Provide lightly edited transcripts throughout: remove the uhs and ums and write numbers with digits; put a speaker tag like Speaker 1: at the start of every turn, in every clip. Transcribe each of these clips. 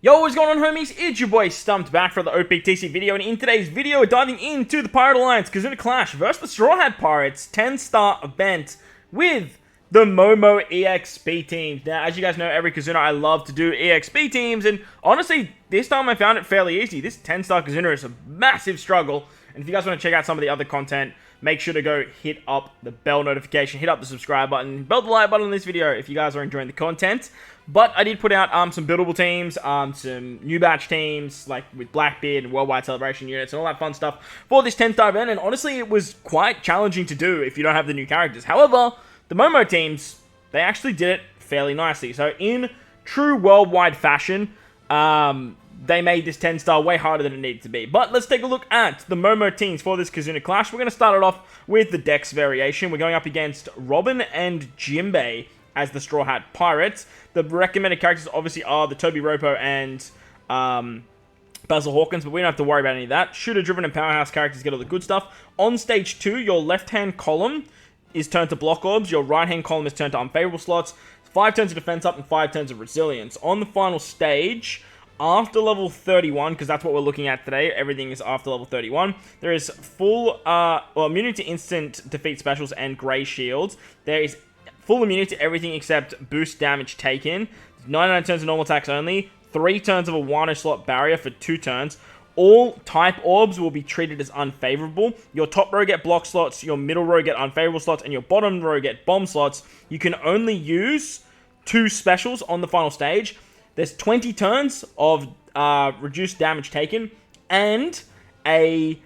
Speaker 1: Yo, what's going on, homies? It's your boy Stumped back for the OPTC video, and in today's video, we're diving into the Pirate Alliance KIZUNA Clash versus the Straw Hat Pirates 10-star event with the MOMO EXP teams. Now, as you guys know, every KIZUNA I love to do EXP teams, and honestly, this time I found it fairly easy. This 10-star KIZUNA is a massive struggle, and if you guys want to check out some of the other content, make sure to go hit up the bell notification, hit up the subscribe button, bell the like button on this video if you guys are enjoying the content. But I did put out some buildable teams, some new batch teams, like with Blackbeard and Worldwide Celebration units and all that fun stuff for this 10-star event. And honestly, it was quite challenging to do if you don't have the new characters. However, the MOMO teams, they actually did it fairly nicely. So in true worldwide fashion, they made this 10-star way harder than it needed to be. But let's take a look at the MOMO teams for this KIZUNA Clash. We're going to start it off with the Dex variation. We're going up against Robin and Jimbe as the Straw Hat Pirates. The recommended characters obviously are the Toby Ropo and Basil Hawkins, but we don't have to worry about any of that. Shooter-driven and powerhouse characters get all the good stuff. On stage 2, your left-hand column is turned to block orbs. Your right-hand column is turned to unfavorable slots. 5 turns of defense up and 5 turns of resilience. On the final stage, after level 31, because that's what we're looking at today, everything is after level 31, there is full immunity to instant defeat specials and grey shields. There is full immunity to everything except boost damage taken. 99 turns of normal attacks only. 3 turns of a Wano slot barrier for 2 turns. All type orbs will be treated as unfavorable. Your top row get block slots, your middle row get unfavorable slots, and your bottom row get bomb slots. You can only use 2 specials on the final stage. There's 20 turns of reduced damage taken, and a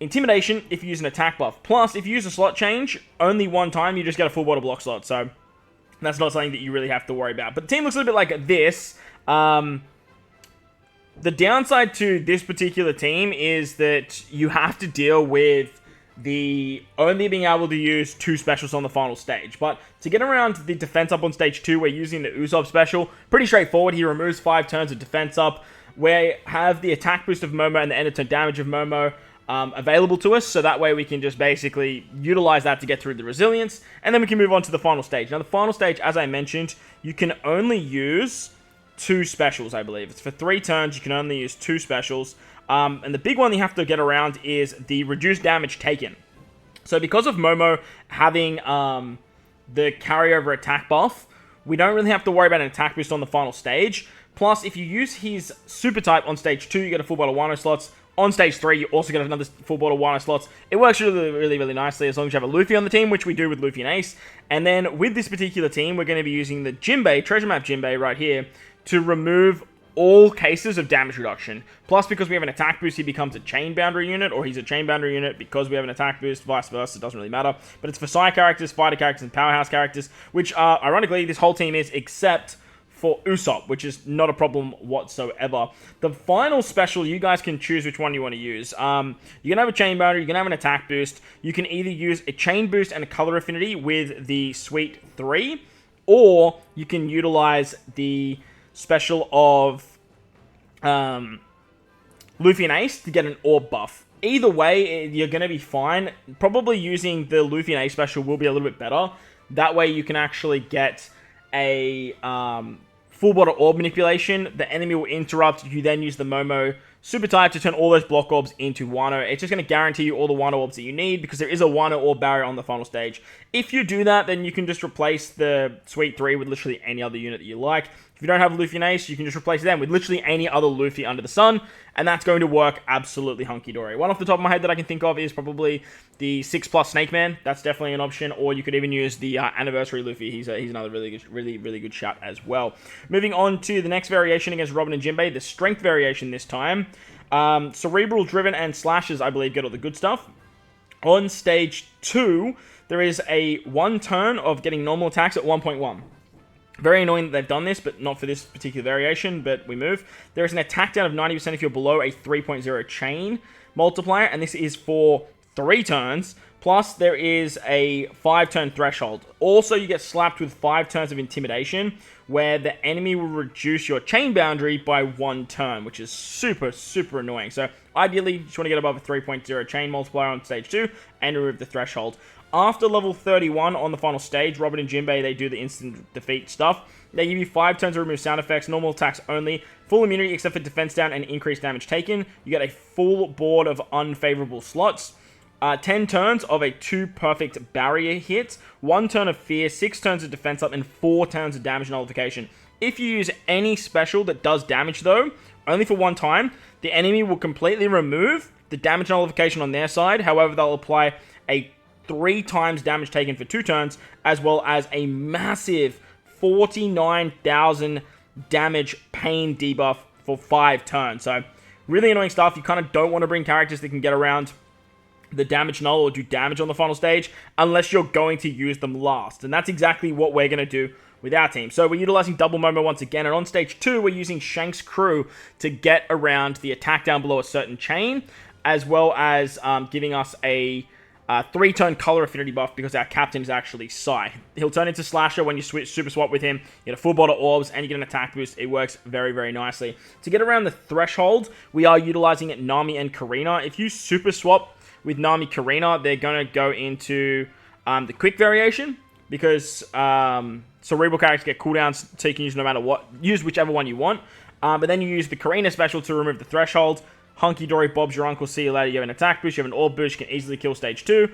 Speaker 1: Intimidation if you use an attack buff. Plus, if you use a slot change, only one time, you just get a full bottle block slot. So, that's not something that you really have to worry about. But the team looks a little bit like this. The downside to this particular team is that you have to deal with the only being able to use 2 specials on the final stage. But to get around the defense up on stage 2, we're using the Usopp special. Pretty straightforward. He removes 5 turns of defense up. We have the attack boost of Momo and the end of turn damage of Momo available to us, so that way we can just basically utilize that to get through the resilience, and then we can move on to the final stage. Now, the final stage, as I mentioned, you can only use 2 specials, I believe. It's for 3 turns, you can only use 2 specials, and the big one you have to get around is the reduced damage taken. So because of Momo having the carryover attack buff, we don't really have to worry about an attack boost on the final stage. Plus, if you use his super type on stage 2, you get a full bottle of Wano slots. On stage 3, you also get another full bottle of Wano slots. It works really nicely as long as you have a Luffy on the team, which we do with Luffy and Ace. And then with this particular team, we're going to be using the Jimbe, Treasure Map Jimbe right here, to remove all cases of damage reduction. Plus, because we have an attack boost, he becomes a chain boundary unit, or he's a chain boundary unit because we have an attack boost, vice versa, it doesn't really matter. But it's for Psy characters, fighter characters, and powerhouse characters, which, ironically, this whole team is, except for Usopp, which is not a problem whatsoever. The final special, you guys can choose which one you want to use. You can have a chain boundary, you can have an attack boost, you can either use a chain boost and a color affinity with the Sweet 3, or you can utilize the special of Luffy and Ace to get an orb buff. Either way, you're going to be fine. Probably using the Luffy and Ace special will be a little bit better. That way you can actually get a full bottle orb manipulation. The enemy will interrupt. You then use the Momo super type to turn all those block orbs into Wano. It's just going to guarantee you all the Wano orbs that you need because there is a Wano orb barrier on the final stage. If you do that, then you can just replace the Sweet 3 with literally any other unit that you like. If you don't have Luffy and Ace, you can just replace them with literally any other Luffy under the sun, and that's going to work absolutely hunky-dory. One off the top of my head that I can think of is probably the 6+ Snake Man. That's definitely an option, or you could even use the Anniversary Luffy. He's another really good shout as well. Moving on to the next variation against Robin and Jimbe, the Strength variation this time. Cerebral, Driven, and Slashes, I believe, get all the good stuff. On stage 2, there is a 1 turn of getting normal attacks at 1.1. Very annoying that they've done this, but not for this particular variation, but we move. There is an attack down of 90% if you're below a 3.0 chain multiplier, and this is for 3 turns. Plus, there is a 5-turn threshold. Also, you get slapped with 5 turns of Intimidation, where the enemy will reduce your chain boundary by 1 turn, which is super annoying. So, ideally, you just want to get above a 3.0 chain multiplier on stage 2 and remove the threshold. After level 31 on the final stage, Robin and Jimbe, they do the instant defeat stuff. They give you 5 turns to remove sound effects, normal attacks only, full immunity except for defense down and increased damage taken. You get a full board of unfavorable slots. 10 turns of a 2 perfect barrier hit, 1 turn of fear, 6 turns of defense up, and 4 turns of damage nullification. If you use any special that does damage though, only for 1 time, the enemy will completely remove the damage nullification on their side. However, they'll apply a 3 times damage taken for 2 turns, as well as a massive 49,000 damage pain debuff for 5 turns. So, really annoying stuff. You kind of don't want to bring characters that can get around the damage null or do damage on the final stage unless you're going to use them last. And that's exactly what we're going to do with our team. So we're utilizing double Momo once again, and on stage 2, we're using Shank's crew to get around the attack down below a certain chain, as well as giving us a 3-turn color affinity buff because our captain is actually Sai. He'll turn into Slasher when you super swap with him. You get a full bottle of orbs and you get an attack boost. It works very, very nicely. To get around the threshold, we are utilizing Nami and Karina. If you super swap with Nami Karina, they're going to go into the quick variation because cerebral characters get cooldowns, so you can use no matter what. Use whichever one you want. But then you use the Karina special to remove the threshold. Hunky Dory, Bob's your uncle, see you later. You have an attack boost, you have an orb boost, you can easily kill stage 2.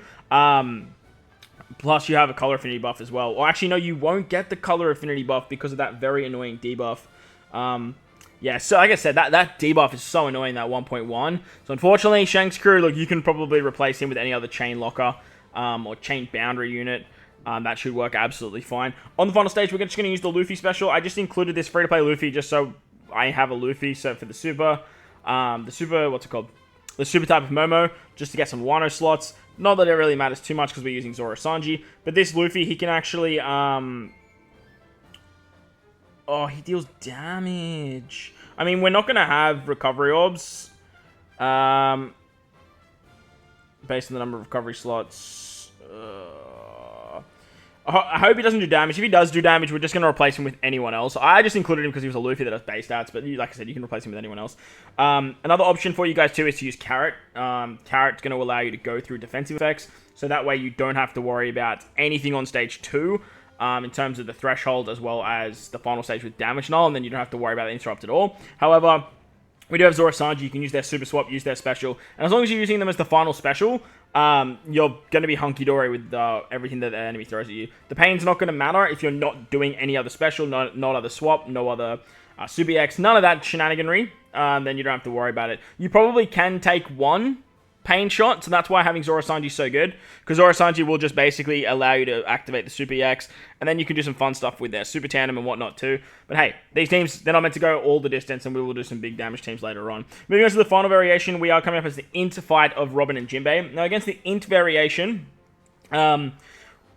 Speaker 1: Plus, you have a color affinity buff as well. Or actually, no, you won't get the color affinity buff because of that very annoying debuff. Yeah, so like I said, that debuff is so annoying, that 1.1. So unfortunately, Shank's crew, look, you can probably replace him with any other chain locker or chain boundary unit. That should work absolutely fine. On the final stage, we're just going to use the Luffy special. I just included this free-to-play Luffy just so I have a Luffy. So for the super, what's it called? The super type of Momo, just to get some Wano slots. Not that it really matters too much because we're using Zoro Sanji. But this Luffy, he can actually, oh, he deals damage. I mean, we're not going to have recovery orbs. Based on the number of recovery slots. I hope he doesn't do damage. If he does do damage, we're just going to replace him with anyone else. I just included him because he was a Luffy that has base stats. But like I said, you can replace him with anyone else. Another option for you guys too is to use Carrot. Carrot's going to allow you to go through defensive effects. So that way you don't have to worry about anything on stage 2. In terms of the threshold as well as the final stage with damage null, and then you don't have to worry about the interrupt at all. However, we do have Zoro Sanji. You can use their super swap, use their special, and as long as you're using them as the final special, you're going to be hunky-dory with everything that the enemy throws at you. The pain's not going to matter if you're not doing any other special, not other swap, no other Super X, none of that shenaniganry, then you don't have to worry about it. You probably can take one pain shot, so that's why having Zoro Sanji is so good, because Zoro Sanji will just basically allow you to activate the Super EX, and then you can do some fun stuff with their Super Tandem and whatnot too. But hey, these teams, they're not meant to go all the distance, and we will do some big damage teams later on. Moving on to the final variation, we are coming up as the Int fight of Robin and Jimbe. Now against the Int variation,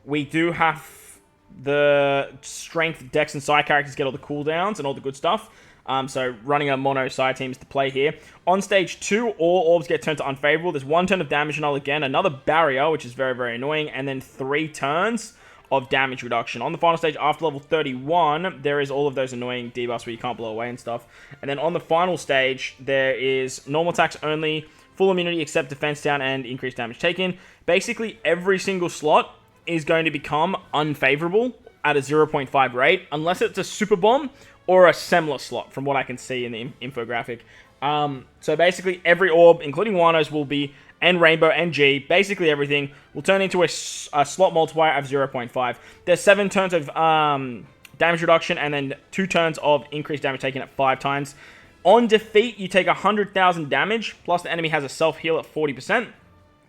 Speaker 1: we do have the Strength, Dex, and Psi characters get all the cooldowns and all the good stuff. So running a mono side teams to play here. On stage 2, all orbs get turned to unfavorable. There's 1 turn of damage null again, another barrier, which is very, very annoying, and then 3 turns of damage reduction. On the final stage, after level 31, there is all of those annoying debuffs where you can't blow away and stuff. And then on the final stage, there is normal attacks only, full immunity except defense down and increased damage taken. Basically, every single slot is going to become unfavorable at a 0.5 rate, unless it's a super bomb or a Semler slot, from what I can see in the infographic. So basically, every orb, including Wano's, will be, and Rainbow, and G, basically everything, will turn into a slot multiplier of 0.5. There's 7 turns of damage reduction, and then 2 turns of increased damage taken at 5 times. On defeat, you take 100,000 damage, plus the enemy has a self-heal at 40%.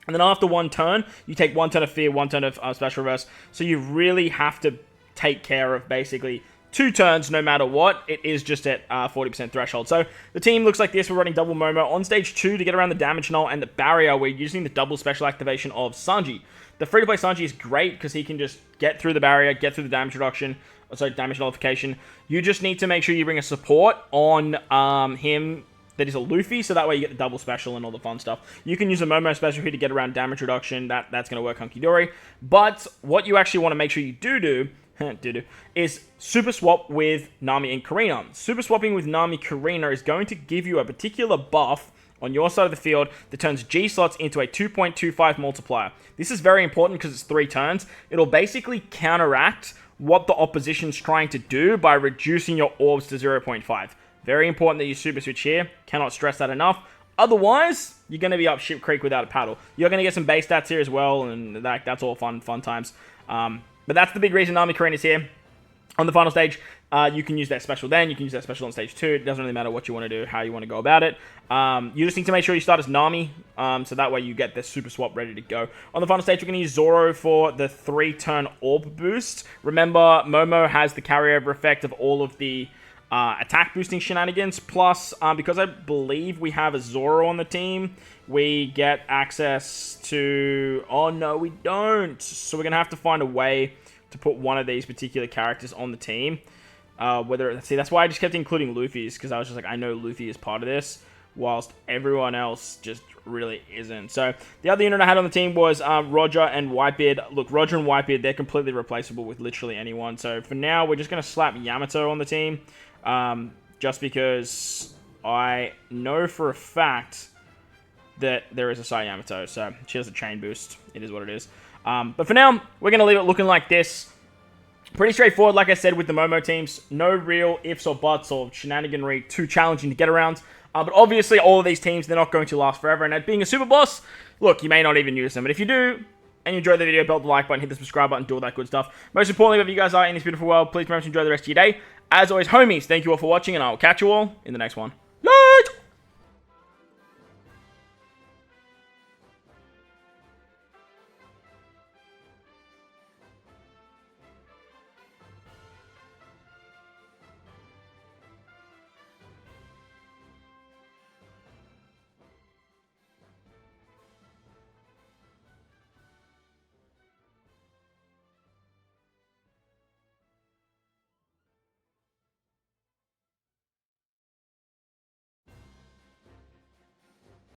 Speaker 1: And then after 1 turn, you take 1 turn of Fear, 1 turn of Special Reverse. So you really have to take care of basically 2 turns no matter what. It is just at 40% threshold. So the team looks like this. We're running double Momo. On stage 2, to get around the damage null and the barrier, we're using the double special activation of Sanji. The free-to-play Sanji is great because he can just get through the barrier, get through the damage reduction, damage nullification. You just need to make sure you bring a support on him that is a Luffy, so that way you get the double special and all the fun stuff. You can use a Momo special here to get around damage reduction. That's going to work hunky-dory. But what you actually want to make sure you do is super swap with Nami and Karina. Super swapping with Nami Karina is going to give you a particular buff on your side of the field that turns G slots into a 2.25 multiplier. This is very important because it's 3 turns. It'll basically counteract what the opposition's trying to do by reducing your orbs to 0.5. Very important that you super switch here. Cannot stress that enough. Otherwise, you're going to be up ship creek without a paddle. You're going to get some base stats here as well, and that's all fun times. But that's the big reason Nami Karin is here. On the final stage, you can use that special then. You can use that special on stage 2. It doesn't really matter what you want to do, how you want to go about it. You just need to make sure you start as Nami, so that way you get the super swap ready to go. On the final stage, we're going to use Zoro for the 3-turn orb boost. Remember, Momo has the carryover effect of all of the attack boosting shenanigans. Plus, because I believe we have a Zoro on the team, we get access to... Oh, no, we don't. So we're going to have to find a way to put one of these particular characters on the team. See, that's why I just kept including Luffy's, because I was just like, I know Luffy is part of this, whilst everyone else just really isn't. So the other unit I had on the team was Roger and Whitebeard. Look, Roger and Whitebeard, they're completely replaceable with literally anyone. So for now, we're just going to slap Yamato on the team, just because I know for a fact that there is a Sai Yamato. So she has a chain boost. It is what it is. But for now, we're going to leave it looking like this. Pretty straightforward, like I said, with the Momo teams. No real ifs or buts or shenaniganry too challenging to get around. But obviously, all of these teams, they're not going to last forever. And being a super boss, look, you may not even use them. But if you do, and you enjoyed the video, belt the like button, hit the subscribe button, do all that good stuff. Most importantly, wherever you guys are in this beautiful world, please remember to enjoy the rest of your day. As always, homies, thank you all for watching, and I will catch you all in the next one.